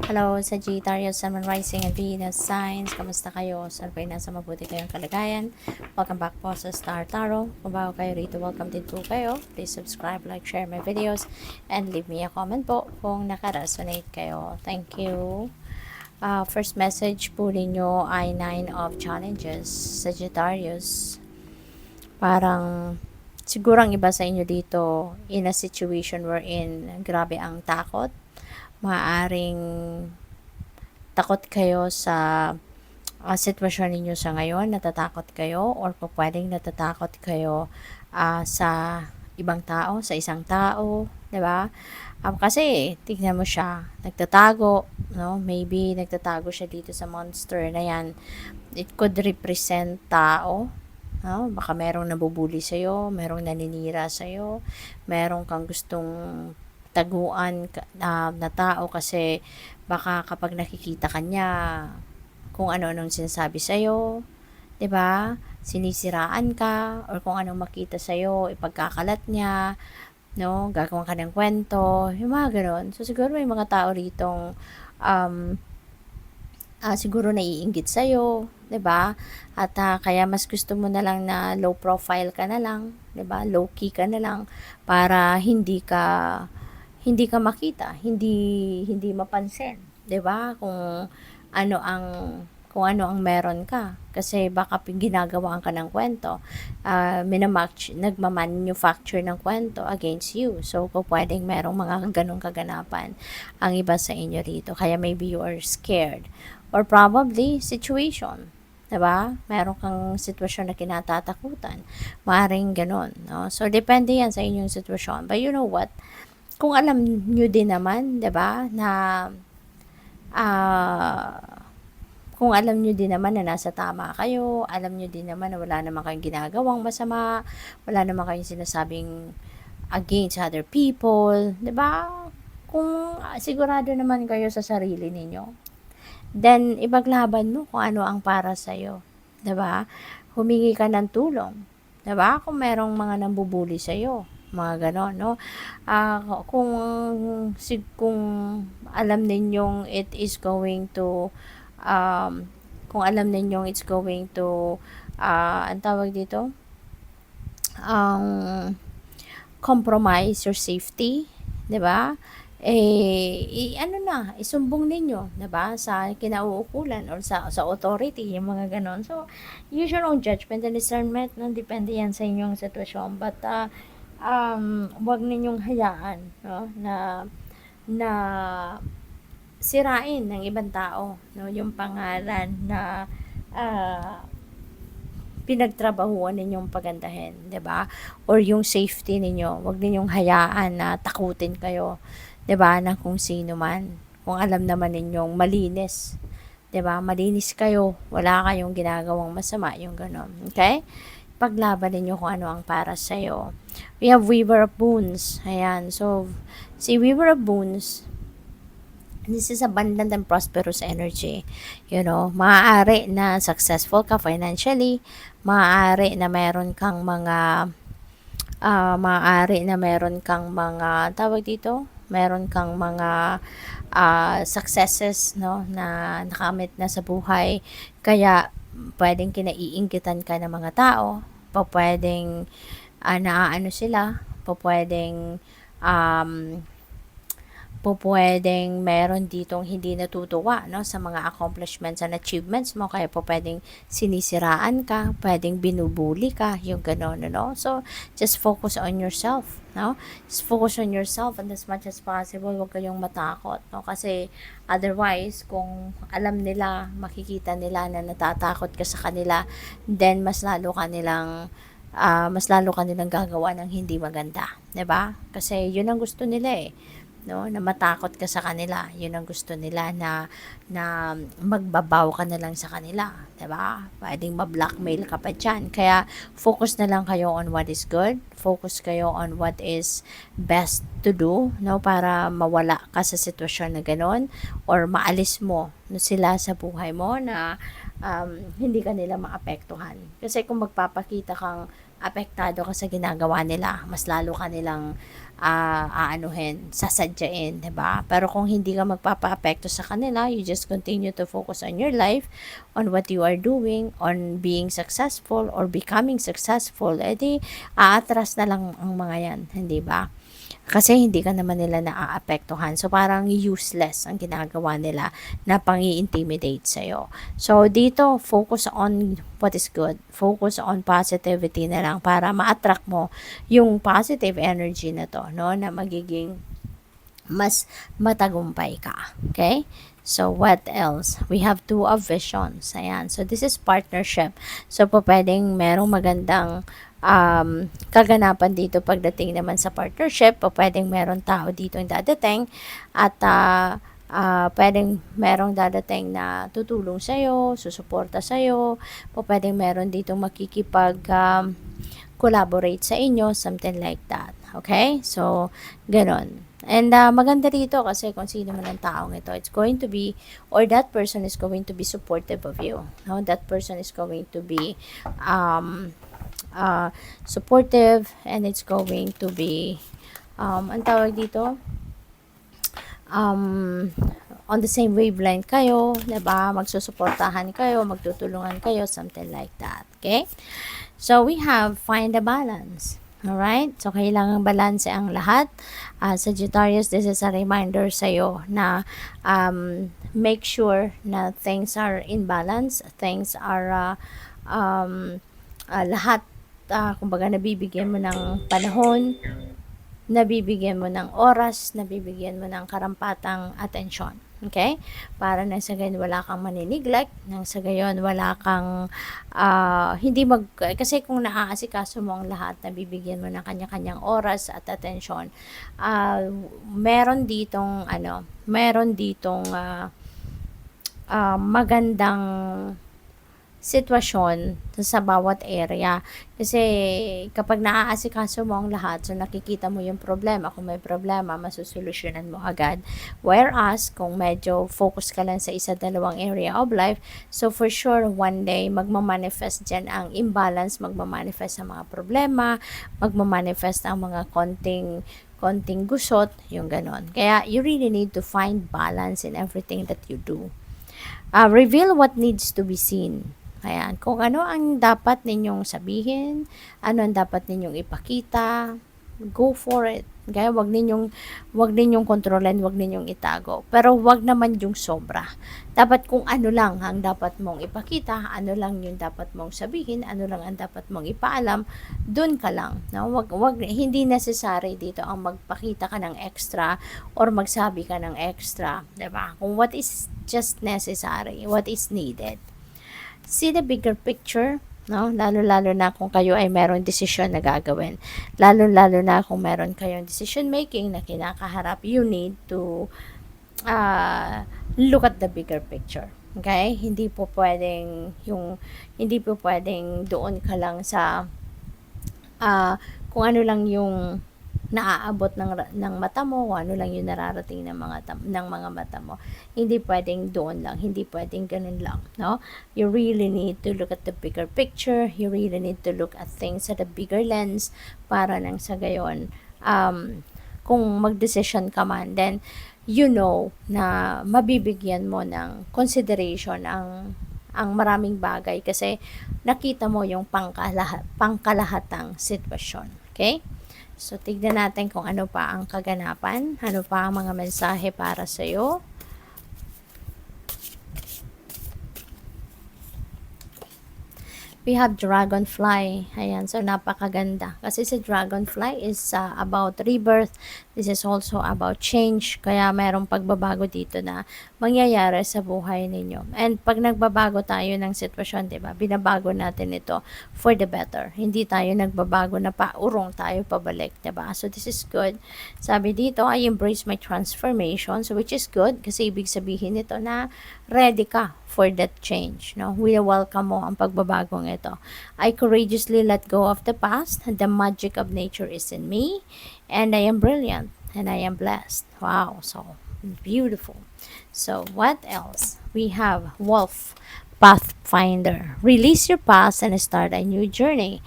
Hello, Sagittarius, Sun, Moon, Rising, and Venus signs. Kamusta kayo? Sana po nasa mabuti kayong kalagayan. Welcome back po sa Star Tarot. Kung bago kayo rito, welcome din po kayo. Please subscribe, like, share my videos, and leave me a comment po kung naka-resonate kayo. Thank you. First message po ninyo ay 9 of Challenges, Sagittarius. Parang siguro ang iba sa inyo dito in a situation wherein grabe ang takot. Maaring takot kayo sa sitwasyon ninyo sa ngayon, natatakot kayo, or pwedeng natatakot kayo sa ibang tao, sa isang tao, 'di ba? Kasi tignan mo siya, nagtatago, no? Maybe nagtatago siya dito sa monster na 'yan. It could represent tao, no? Baka merong nabubuli sa'yo, merong naninira sa'yo, merong kang gustong taguan na tao kasi baka kapag nakikita ka niya, kung ano-anong sinasabi sa'yo, 'di ba? Sinisiraan ka, or kung anong makita sa'yo, ipagkakalat niya, no? Gagawan ka ng kwento, yung mga gano'n. So, siguro may mga tao ritong siguro naiinggit sa'yo, 'di ba? At kaya mas gusto mo na lang na low profile ka na lang, 'di ba? Low key ka na lang para hindi ka makita, hindi mapansin, 'di ba? Ano ang kung ano ang meron ka, kasi baka ginagawaan ka ng kwento, nagmamanufacture ng kwento against you. So pwedeng merong mga ganong kaganapan ang iba sa inyo rito, kaya maybe you are scared, or probably situation, 'di ba? Meron kang sitwasyon na kinatatakutan, maaring ganon, no? So depende yan sa inyong sitwasyon, but you know what, kung alam nyo din naman, 'di ba, na kung alam nyo din naman na nasa tama kayo, alam nyo din naman na wala naman kayong ginagawang masama, wala naman kayong sinasabing against other people, 'di ba? Kung sigurado naman kayo sa sarili ninyo, then ipaglaban mo kung ano ang para sa iyo, 'di ba? Humingi ka ng tulong, 'di ba? Kung merong mga nambubuli sa iyo, mga ganon, no? Kung alam ninyong it is going to kung alam ninyong it's going to ang tawag dito, compromise your safety, 'di ba? Isumbong ninyo, 'di ba, sa kinauukulan or sa authority, yung mga ganon. So, use your own judgment and discernment, no? Depende yan sa inyong sitwasyon. But, wag ninyong hayaan, no, na sirain ng ibang tao, no, yung pangalan na pinagtrabahuan ninyong pagandahin, 'di ba? Or yung safety ninyo, wag ninyong hayaan na takutin kayo, 'di ba, ng kung sino man. Kung alam naman ninyong malinis, 'di ba? Malinis kayo, wala kayong ginagawang masama, yung ganon. Okay? Paglaban ninyo kung ano ang para sa iyo. We have Weaver of Boons. Ayan. So, si Weaver of Boons, this is abundant and prosperous energy. You know, maaari na successful ka financially, maaari na meron kang mga tawag dito, meron kang mga successes, no, na nakamit na sa buhay. Kaya pwedeng kinaiinggitan ka ng mga tao, pwedeng naaano sila, pwedeng pwedeng meron ditong hindi natutuwa, no, sa mga accomplishments and achievements mo, kaya pwedeng sinisiraan ka, pwedeng binubuli ka, yung gano'n, no? So, just focus on yourself, no? Just focus on yourself, and as much as possible, huwag kayong matakot, no? Kasi otherwise, kung alam nila, makikita nila na natatakot ka sa kanila, then mas lalo ka nilang gagawa ng hindi maganda, 'di ba? Kasi yun ang gusto nila, no, na matakot ka sa kanila. Yun ang gusto nila, na magbabaw ka na lang sa kanila, 'di ba? Pwedeng ma-blackmail ka pa diyan. Kaya focus na lang kayo on what is good. Focus kayo on what is best to do, no, para mawala ka sa sitwasyon na gano'n, or maalis mo, no, sila sa buhay mo, na hindi ka nila maapektuhan. Kasi kung magpapakita kang apektado ka sa ginagawa nila, mas lalo ka nilang sasadyain, 'di ba? Pero kung hindi ka magpapaapekto sa kanila, you just continue to focus on your life, on what you are doing, on being successful or becoming successful, edi aatras na lang ang mga yan, hindi ba? Kasi hindi ka naman nila naaapektuhan. So, parang useless ang ginagawa nila na pang-i-intimidate sa'yo. So, dito, focus on what is good. Focus on positivity na lang para ma-attract mo yung positive energy na to, no? Na magiging mas matagumpay ka. Okay? So, what else? We have two of visions. Ayan. So, this is partnership. So, po pwedeng merong magandang kaganapan dito pagdating naman sa partnership. O pwedeng meron tao dito yung dadating at pwedeng merong dadating na tutulong sa'yo, susuporta sa'yo. O pwedeng meron dito makikipag collaborate sa inyo, something like that. Okay? So, ganon. And maganda dito kasi kung sino man ang taong ito, it's going to be, or that person is going to be supportive of you. No? That person is going to be supportive, and it's going to be, ang tawag dito, on the same wavelength kayo, diba? Magsusuportahan kayo, magtutulungan kayo, something like that. Okay? So, we have find a balance. Alright? So, kailangan balance ang lahat. Sagittarius, this is a reminder sa'yo na make sure na things are in balance. Things are lahat, kumbaga nabibigyan mo ng panahon, nabibigyan mo ng oras, nabibigyan mo ng karampatang atensyon. Okay? Para nang sa gayon wala kang maniniglect, nang sa gayon wala kang kasi kung naaasikaso mo ang lahat, nabibigyan mo ng kanya-kanyang oras at atensyon, meron ditong magandang sitwasyon sa bawat area. Kasi kapag naaasikaso mo ang lahat, so nakikita mo yung problema. Kung may problema, masusolusyonan mo agad. Whereas, kung medyo focus ka lang sa isa, dalawang area of life, so for sure, one day, magmamanifest dyan ang imbalance, magmamanifest ang mga problema, magmamanifest ang mga konting gusot, yung ganon. Kaya, you really need to find balance in everything that you do. Reveal what needs to be seen. Ayan, kung ano ang dapat ninyong sabihin, ano ang dapat ninyong ipakita, go for it. Kaya wag ninyong kontrolin, wag ninyong itago. Pero wag naman yung sobra. Dapat kung ano lang ang dapat mong ipakita, ano lang yung dapat mong sabihin, ano lang ang dapat mong ipaalam, dun ka lang. No? Hindi necessary dito ang magpakita ka ng extra or magsabi ka ng extra. Diba? Kung what is just necessary, what is needed. See the bigger picture, no? Lalo-lalo na kung kayo ay meron desisyon na gagawin. Lalo-lalo na kung meron kayong decision making na kinakaharap, you need to look at the bigger picture. Okay? Hindi po pwedeng doon ka lang sa kung ano lang yung naaabot ng mata mo, o ano lang yung nararating ng mga mata mo. Hindi pwedeng doon lang, hindi pwedeng ganun lang, no? You really need to look at the bigger picture, you really need to look at things at a bigger lens, para nang sa gayon, kung mag-decision ka man, then you know na mabibigyan mo ng consideration ang maraming bagay kasi nakita mo yung pangkalahatang sitwasyon. Okay? So, tignan natin kung ano pa ang kaganapan, ano pa ang mga mensahe para sa'yo. We have dragonfly. Ayan, so napakaganda. Kasi si dragonfly is about rebirth. This is also about change. Kaya mayroong pagbabago dito na mangyayari sa buhay ninyo. And pag nagbabago tayo ng sitwasyon, diba, binabago natin ito for the better. Hindi tayo nagbabago na paurong tayo pabalik, diba? So this is good. Sabi dito, I embrace my transformation. So which is good kasi ibig sabihin nito na ready ka for that change, no? We welcome mo ang pagbabagong ito. I courageously let go of the past. The magic of nature is in me, and I am brilliant, and I am blessed. Wow, so beautiful. So what else? We have Wolf Pathfinder. Release your past and start a new journey.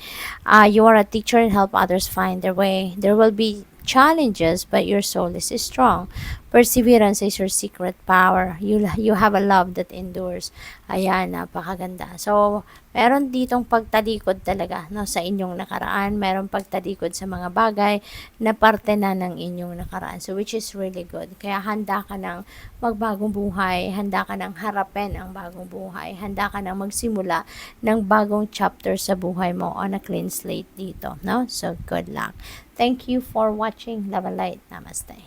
You are a teacher and help others find their way. There will be challenges, but your soul is strong. Perseverance is your secret power. You have a love that endures. Ayan, napakaganda. So, meron ditong pagtalikod talaga, no, sa inyong nakaraan. Meron pagtalikod sa mga bagay na parte na ng inyong nakaraan. So, which is really good. Kaya handa ka ng magbagong buhay. Handa ka ng harapin ang bagong buhay. Handa ka ng magsimula ng bagong chapter sa buhay mo on a clean slate dito. No? So, good luck. Thank you for watching. Love and light. Namaste.